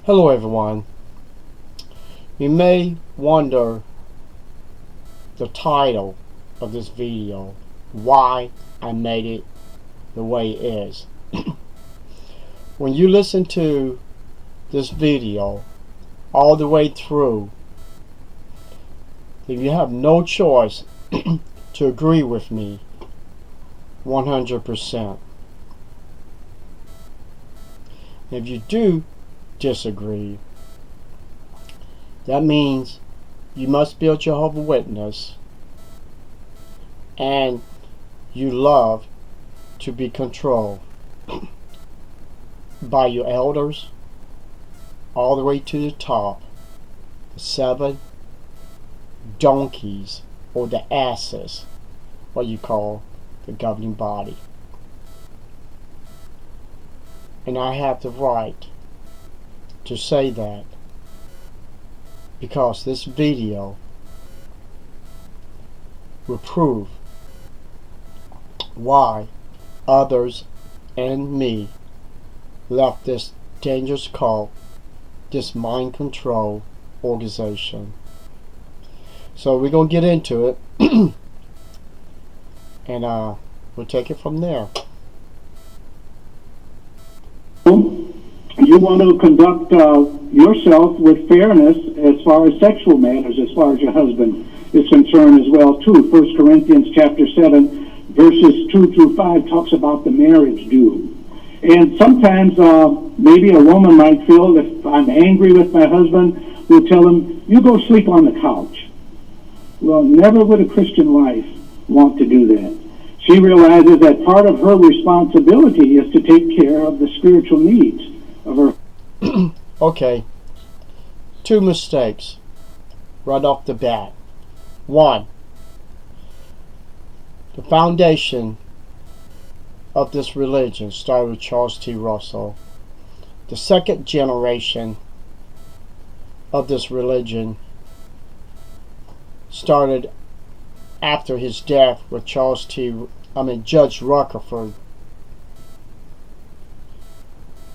Hello everyone. You may wonder the title of this video, why I made it the way it is. When you listen to this video all the way through, if you have no choice to agree with me 100%. If you do disagree, that means you must be a Jehovah Witness and you love to be controlled by your elders all the way to the top, the 7 donkeys, or the asses, what you call the governing body. And I have the right to say that because this video will prove why others and me left this dangerous cult, this mind control organization. So we're going to get into it and we'll take it from there. You want to conduct yourself with fairness as far as sexual matters, as far as your husband is concerned as well, too. 1 Corinthians chapter 7, verses 2 through 5 talks about the marriage due. And sometimes maybe a woman might feel, if I'm angry with my husband, we'll tell him, you go sleep on the couch. Well, never would a Christian wife want to do that. She realizes that part of her responsibility is to take care of the spiritual needs of her. Okay, 2 mistakes right off the bat. 1, the foundation of this religion started with Charles T. Russell. The second generation of this religion started after his death with Judge Rutherford.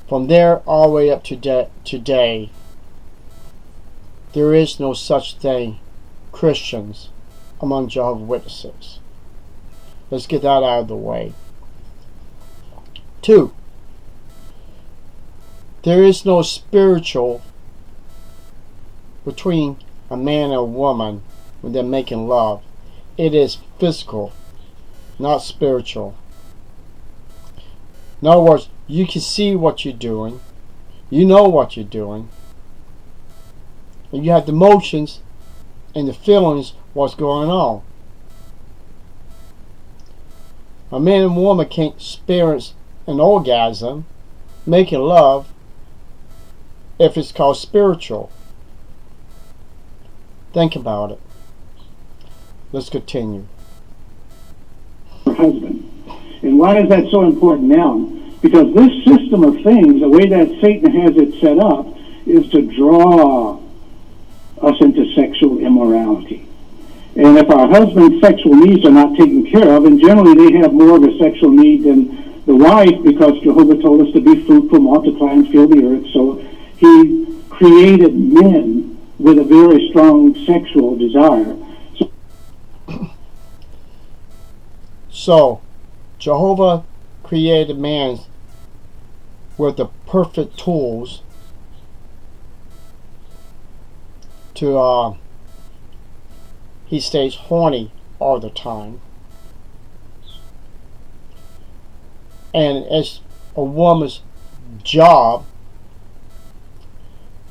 From there all the way up to today, there is no such thing Christians among Jehovah's Witnesses. Let's get that out of the way. 2, there is no spiritual between a man and a woman when they're making love. It is physical, not spiritual. In other words, you can see what you're doing, you know what you're doing, and you have the motions and the feelings what's going on. A man and woman can't experience an orgasm, making love, if it's called spiritual. Think about it. Let's continue. Husband. And why is that so important now? Because this system of things, the way that Satan has it set up, is to draw us into sexual immorality. And if our husband's sexual needs are not taken care of, and generally they have more of a sexual need than the wife, because Jehovah told us to be fruitful, multiply, and fill the earth, so he created men with a very strong sexual desire. So, Jehovah created man with the perfect tools to, he stays horny all the time. And it's a woman's job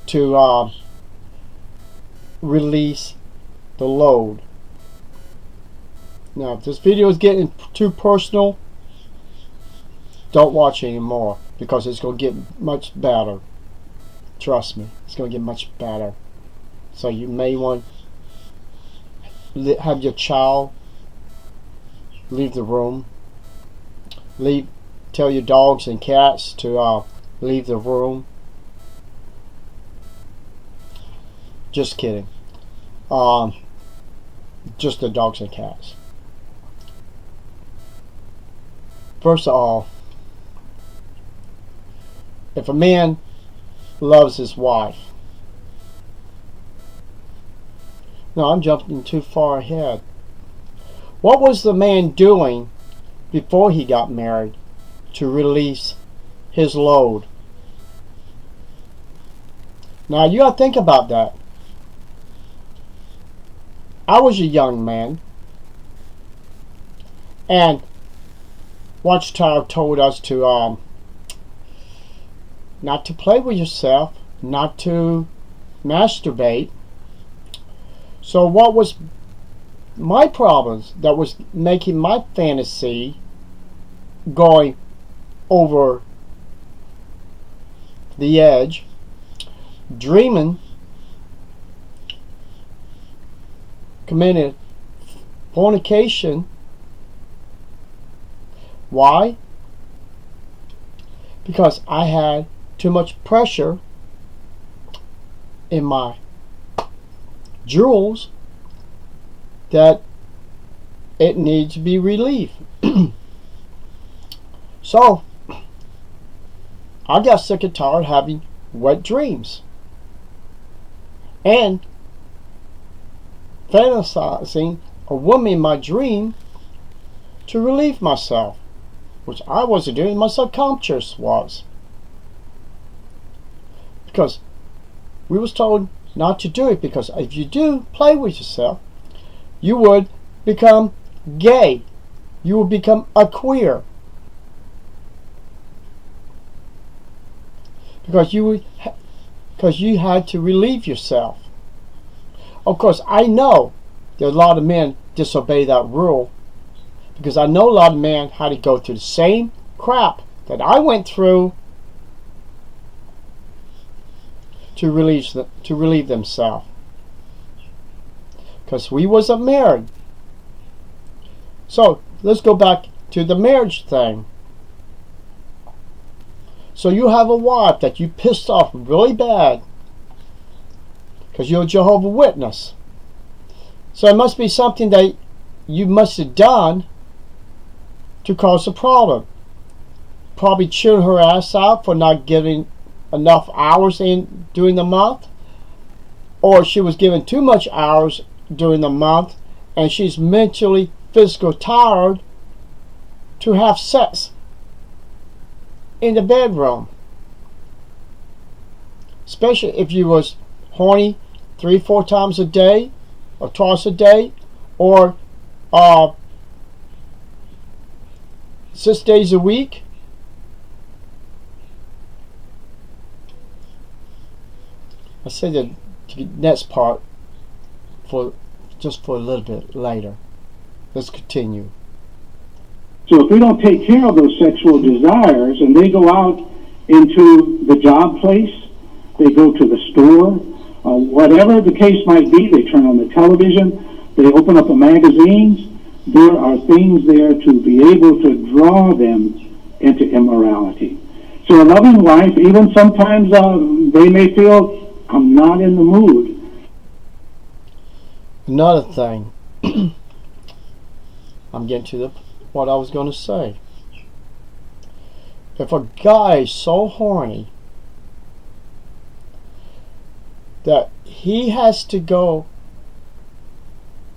to release the load. Now, if this video is getting too personal, don't watch anymore, because it's going to get much better. Trust me, it's going to get much better. So you may want to have your child leave the room. Tell your dogs and cats to leave the room. Just kidding. Just the dogs and cats. First of all, if a man loves his wife. No, I'm jumping too far ahead. What was the man doing before he got married to release his load? Now you gotta think about that. I was a young man, and Watchtower told us to not to play with yourself, not to masturbate. So what was my problems that was making my fantasy going over the edge, dreaming, committed fornication? Why? Because I had too much pressure in my jewels that it needs to be relieved. So I got sick and tired of having wet dreams and fantasizing a woman in my dream to relieve myself, which I wasn't doing, my subconscious was. Because we was told not to do it, because if you do play with yourself, you would become gay. You would become a queer. Because you had to relieve yourself. Of course, I know that a lot of men disobey that rule, because I know a lot of men had to go through the same crap that I went through to relieve themselves. Because we wasn't married. So let's go back to the marriage thing. So you have a wife that you pissed off really bad because you're a Jehovah Witness. So it must be something that you must have done to cause a problem. Probably chewing her ass out for not getting enough hours in during the month, or she was given too much hours during the month and she's mentally, physically tired to have sex in the bedroom. Especially if you was horny 3-4 times a day, or twice a day, or 6 days a week. I say the next part for a little bit later. Let's continue. So if we don't take care of those sexual desires, and they go out into the job place, they go to the store, whatever the case might be, they turn on the television, they open up the magazines, there are things there to be able to draw them into immorality. So a loving wife, even sometimes they may feel, I'm not in the mood. Another thing, I'm getting to what I was going to say. If a guy is so horny that he has to go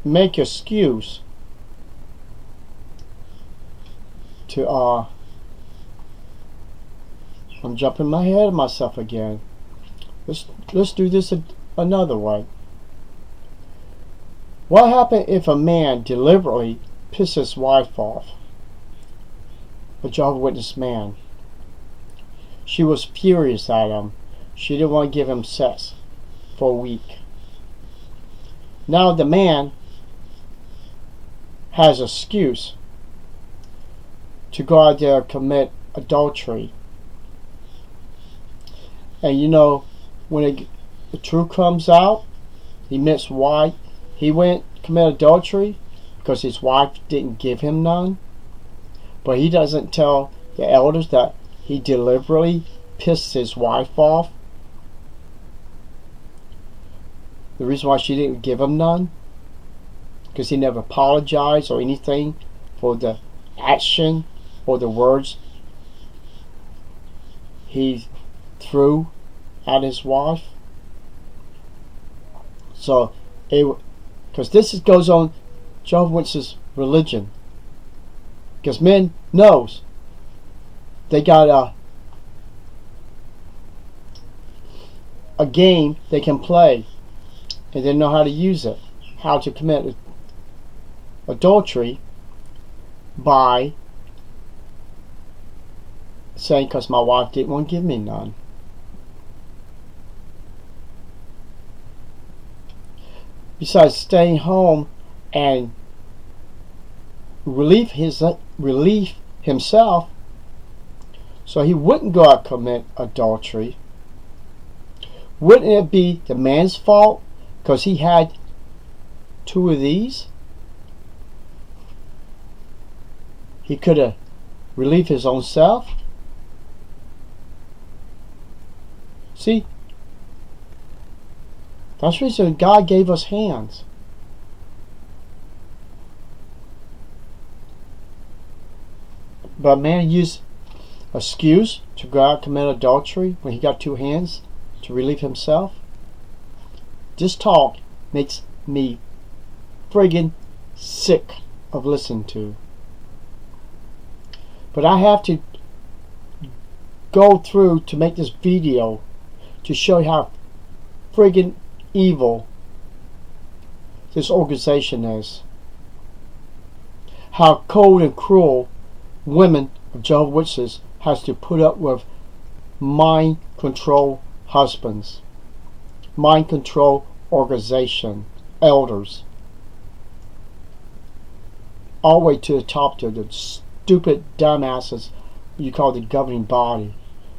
make excuse to I'm jumping my head of myself again. Let's do this another way. What happens if a man deliberately pisses his wife off? A Jehovah's Witness man. She was furious at him. She didn't want to give him sex for a week. Now the man has an excuse to go out there and commit adultery. And you know, when the truth comes out, he admits why he went to commit adultery, because his wife didn't give him none. But he doesn't tell the elders that he deliberately pissed his wife off. The reason why she didn't give him none, because he never apologized or anything for the action or the words he threw had his wife. So, because this goes on Jehovah's Witnesses religion. Because men knows they got a game they can play, and they know how to use it, how to commit adultery by saying, because my wife didn't want to give me none. Besides staying home and relieve himself, so he wouldn't go out and commit adultery. Wouldn't it be the man's fault because he had 2 of these? He could have relieved his own self. See, that's the reason God gave us hands. But man used excuse to go out and commit adultery when he got 2 hands to relieve himself. This talk makes me friggin' sick of listening to. But I have to go through to make this video to show you how friggin' evil this organization is. How cold and cruel women of Jehovah's Witnesses has to put up with mind control husbands, mind control organization, elders, all the way to the top to the stupid dumbasses you call the governing body,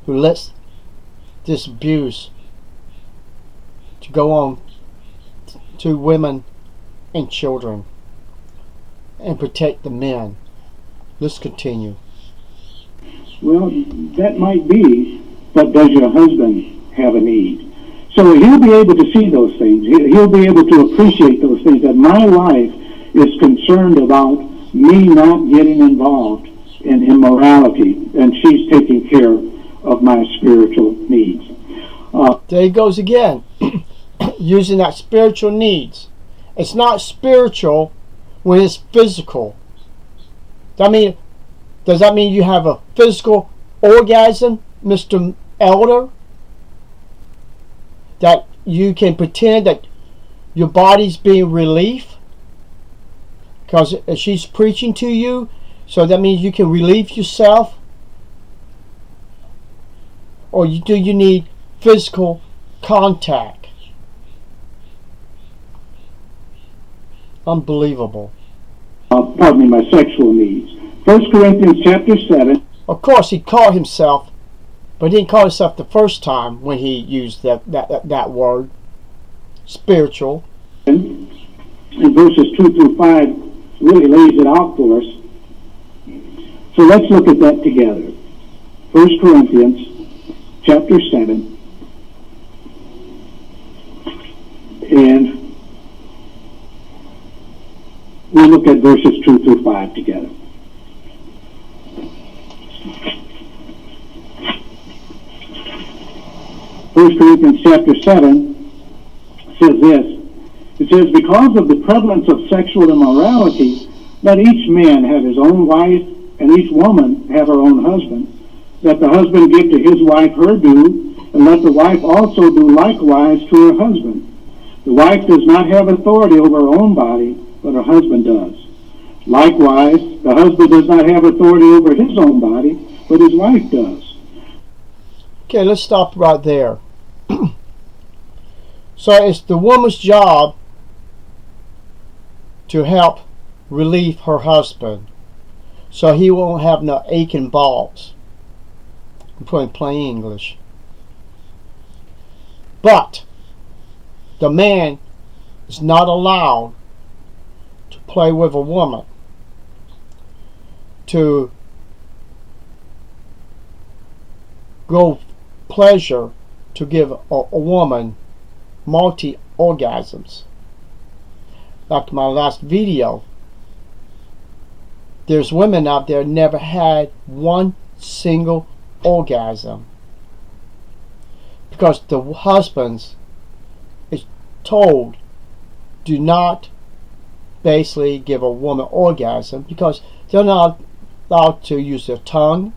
who lets this abuse to go on to women and children and protect the men. Let's continue. Well, that might be, but does your husband have a need? So he'll be able to see those things. He'll be able to appreciate those things, that my wife is concerned about me not getting involved in immorality, and she's taking care of my spiritual needs. There he goes again, using that spiritual needs. It's not spiritual when it's physical. Does that mean you have a physical orgasm, Mr. Elder? That you can pretend that your body's being relief? Because she's preaching to you, so that means you can relieve yourself? Or do you need physical contact? Unbelievable. Pardon me, my sexual needs. 1 Corinthians chapter 7. Of course, he called himself, but he didn't call himself the first time when he used that word, spiritual. In verses 2 through 5, really lays it out for us. So let's look at that together. 1 Corinthians chapter 7. And we'll look at verses 2 through 5 together. First Corinthians chapter 7 says this. It says, because of the prevalence of sexual immorality, let each man have his own wife, and each woman have her own husband. Let the husband give to his wife her due, and let the wife also do likewise to her husband. The wife does not have authority over her own body, but her husband does. Likewise, the husband does not have authority over his own body, but his wife does. Okay, let's stop right there. So it's the woman's job to help relieve her husband so he won't have no aching balls. I'm putting plain English. But the man is not allowed to play with a woman, to go pleasure, to give a woman multi-orgasms. Like my last video, there's women out there never had one single orgasm. because the husbands is told do not basically give a woman orgasm because they're not allowed to use their tongue,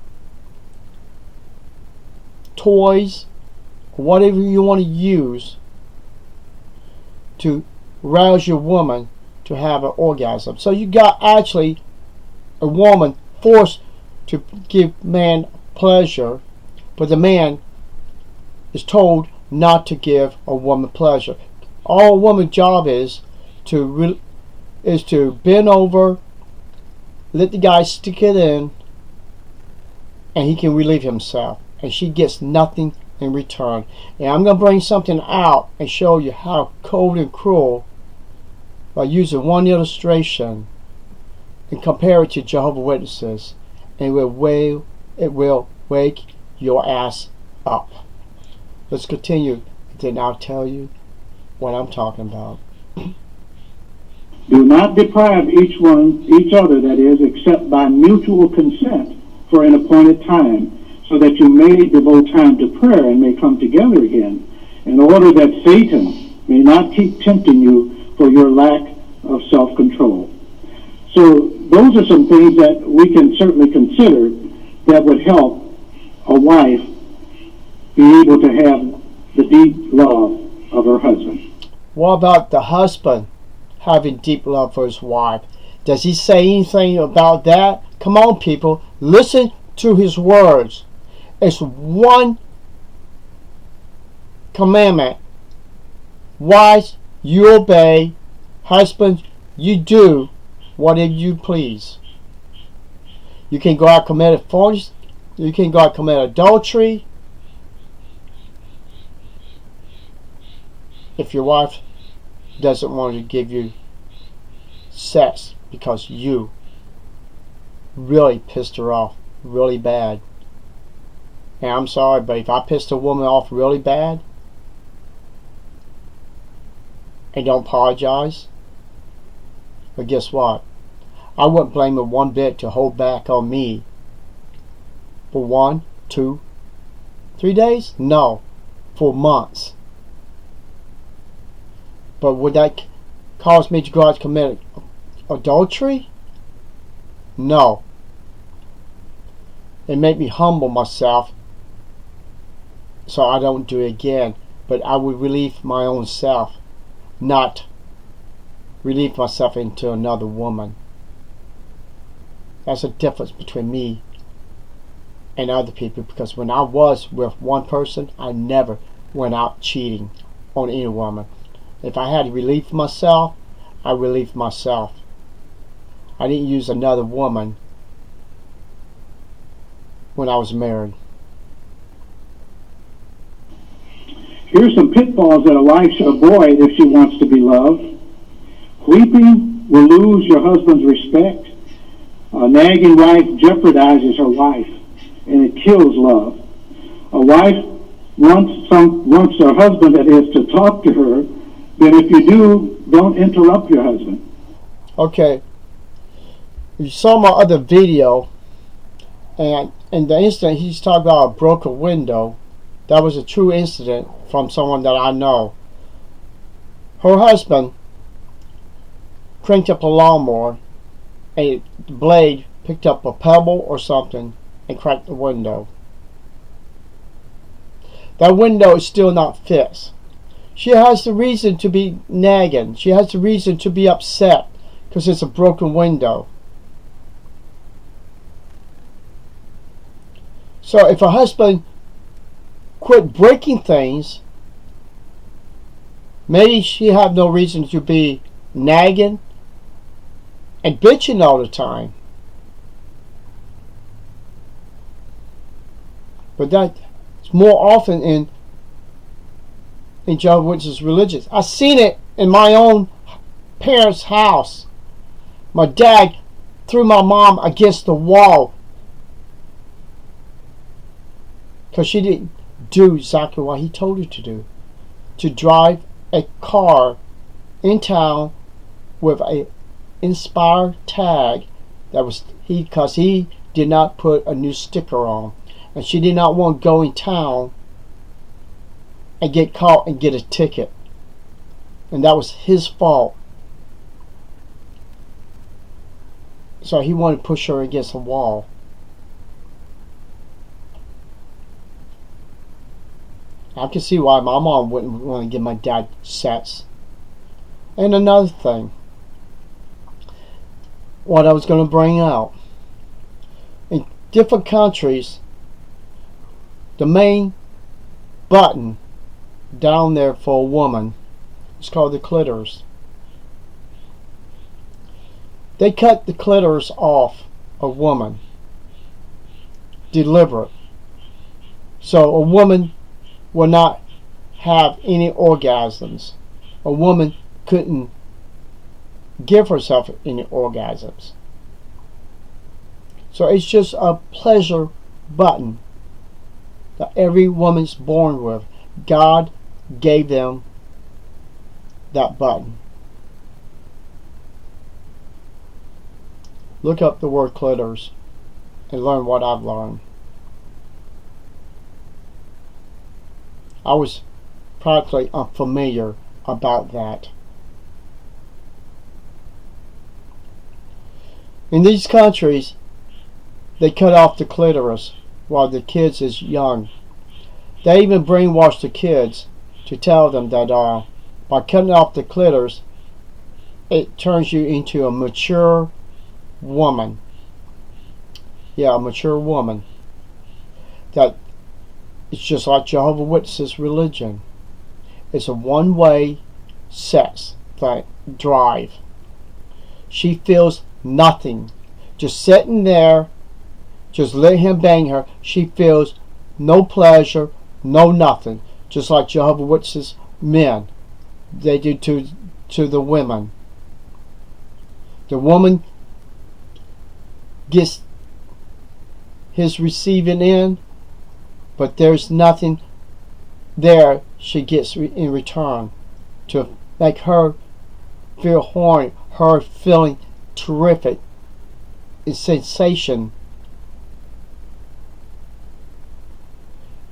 toys, whatever you want to use to rouse your woman to have an orgasm. So you got actually a woman forced to give man pleasure, but the man is told not to give a woman pleasure. All a woman's job is to bend over, let the guy stick it in, and he can relieve himself, and she gets nothing in return. And I'm going to bring something out and show you how cold and cruel by using one illustration and compare it to Jehovah Witnesses, and it will wake your ass up. Let's continue, then I'll tell you what I'm talking about. Do not deprive each other, that is, except by mutual consent for an appointed time, so that you may devote time to prayer and may come together again, in order that Satan may not keep tempting you for your lack of self-control. So those are some things that we can certainly consider that would help a wife be able to have the deep love of her husband. What about the husband having deep love for his wife? Does he say anything about that? Come on, people, listen to his words. It's one commandment. Wives, you obey. Husbands, you do whatever you please. You can go out and commit fornication. You can go out and commit adultery. If your wife doesn't want to give you sex because you really pissed her off really bad. And I'm sorry, but if I pissed a woman off really bad and don't apologize, but guess what? I wouldn't blame her one bit to hold back on me for 1, 2, 3 days? No, for months. But would that cause me to go out and commit adultery? No. It made me humble myself so I don't do it again. But I would relieve my own self, not relieve myself into another woman. That's the difference between me and other people, because when I was with one person, I never went out cheating on any woman. If I had to relieve myself, I relieved myself. I didn't use another woman when I was married. Here's some pitfalls that a wife should avoid if she wants to be loved. Weeping will lose your husband's respect. A nagging wife jeopardizes her wife, and it kills love. A wife wants her husband, that is, to talk to her, but if you do, don't interrupt your husband. Okay. You saw my other video, and in the incident he's talking about a broken window. That was a true incident from someone that I know. Her husband cranked up a lawnmower, and the blade picked up a pebble or something and cracked the window. That window is still not fixed. She has the reason to be nagging. She has the reason to be upset because it's a broken window. So if her husband quit breaking things, maybe she have no reason to be nagging and bitching all the time. But that's more often in Jehovah's Witnesses religions. I've seen it in my own parents' house. My dad threw my mom against the wall because she didn't do exactly what he told her to do. To drive a car in town with a Inspire tag that was because he did not put a new sticker on, and she did not want to go in town and get caught and get a ticket. And that was his fault. So he wanted to push her against a wall. I can see why my mom wouldn't want to give my dad sex. And another thing, what I was going to bring out. In different countries, the main button down there for a woman is called the clitoris. They cut the clitoris off a woman. Deliberate. So a woman will not have any orgasms. A woman couldn't give herself any orgasms. So it's just a pleasure button that every woman's born with. God gave them that button. Look up the word clitoris and learn what I've learned. I was practically unfamiliar about that. In these countries, they cut off the clitoris while the kids is young. They even brainwash the kids to tell them that by cutting off the clitoris, it turns you into a mature woman. Yeah, a mature woman. That it's just like Jehovah Witnesses religion. It's a one-way sex drive. She feels nothing. Just sitting there, just let him bang her. She feels no pleasure, no nothing. Just like Jehovah Witnesses men, they do to the women. The woman gets his receiving in, but there's nothing there she gets in return to make her feel horny, her feeling terrific, a sensation.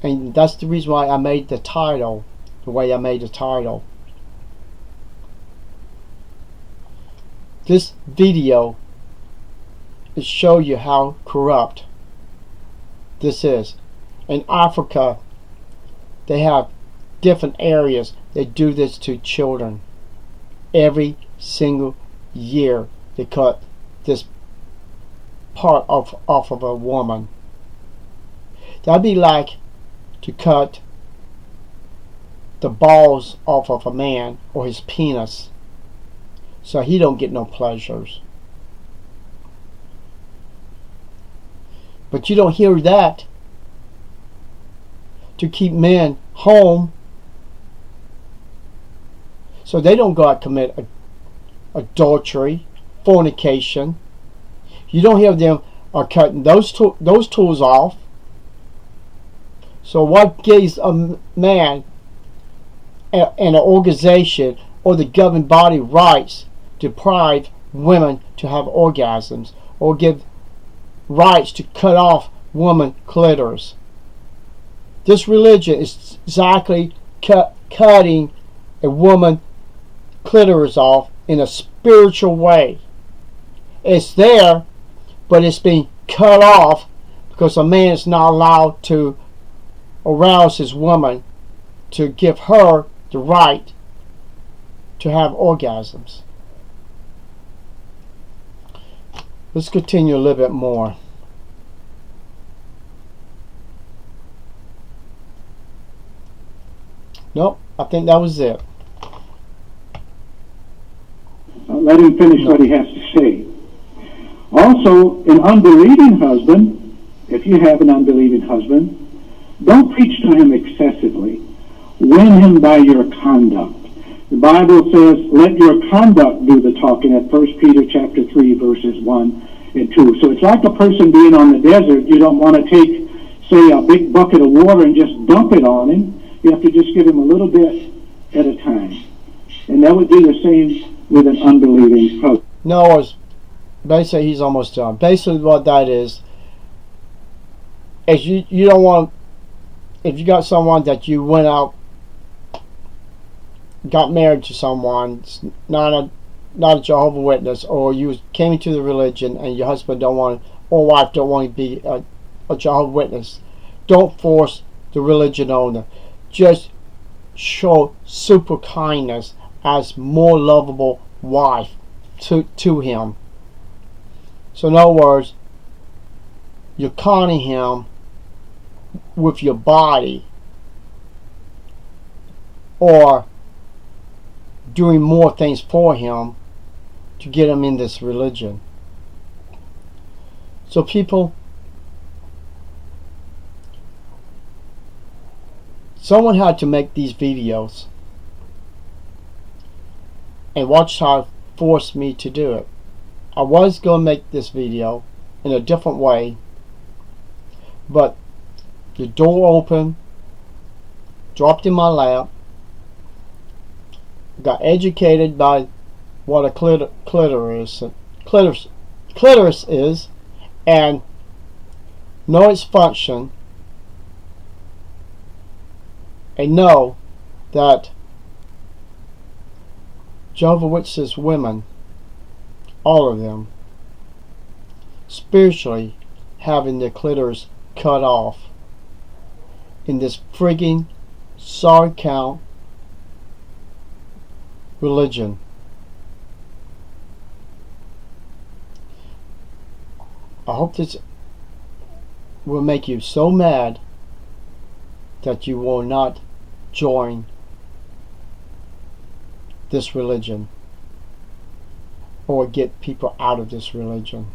And that's the reason why I made the title the way I made the title. This video is show you how corrupt this is. In Africa, they have different areas that do this to children. Every single year they cut this part off of a woman. That'd be like to cut the balls off of a man or his penis so he don't get no pleasures. But you don't hear that to keep men home so they don't go out and commit adultery, fornication. You don't hear them are cutting those tools off. So what gives a man and an organization or the governing body rights to deprive women to have orgasms or give rights to cut off woman clitoris? This religion is exactly cutting a woman clitoris off in a spiritual way. It's there, but it's being cut off because a man is not allowed to arouse his woman to give her the right to have orgasms. Let's continue a little bit more. Nope, I think that was it. Let him finish what he has to say. Also, an unbelieving husband, if you have an unbelieving husband, don't preach to him excessively. Win him by your conduct. The Bible says, let your conduct do the talking at 1 Peter chapter 3, verses 1 and 2. So it's like a person being on the desert. You don't want to take, say, a big bucket of water and just dump it on him. You have to just give him a little bit at a time. And that would be the same with an unbelieving husband. No, basically he's almost done. Basically what that is you don't want, if you got someone that you went out got married to someone, not a Jehovah Witness, or you came into the religion and your husband don't want, or wife don't want to be a Jehovah Witness, don't force the religion on them. Just show super kindness as more lovable wife to him. So in other words, you're conning him with your body, or doing more things for him to get him in this religion. So people, someone had to make these videos, and Watchtower forced me to do it. I was going to make this video in a different way, but the door opened, dropped in my lap, got educated by what a clitoris is, and know its function, and know that Jehovah Witnesses women, all of them, spiritually having their clitoris cut off in this frigging sorry count religion. I hope this will make you so mad that you will not join this religion or get people out of this religion.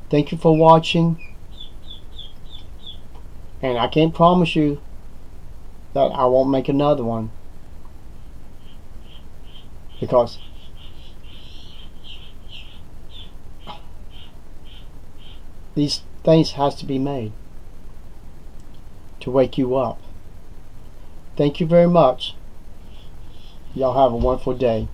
Thank you for watching, and I can't promise you that I won't make another one, because these things has to be made to wake you up. Thank you very much. Y'all have a wonderful day.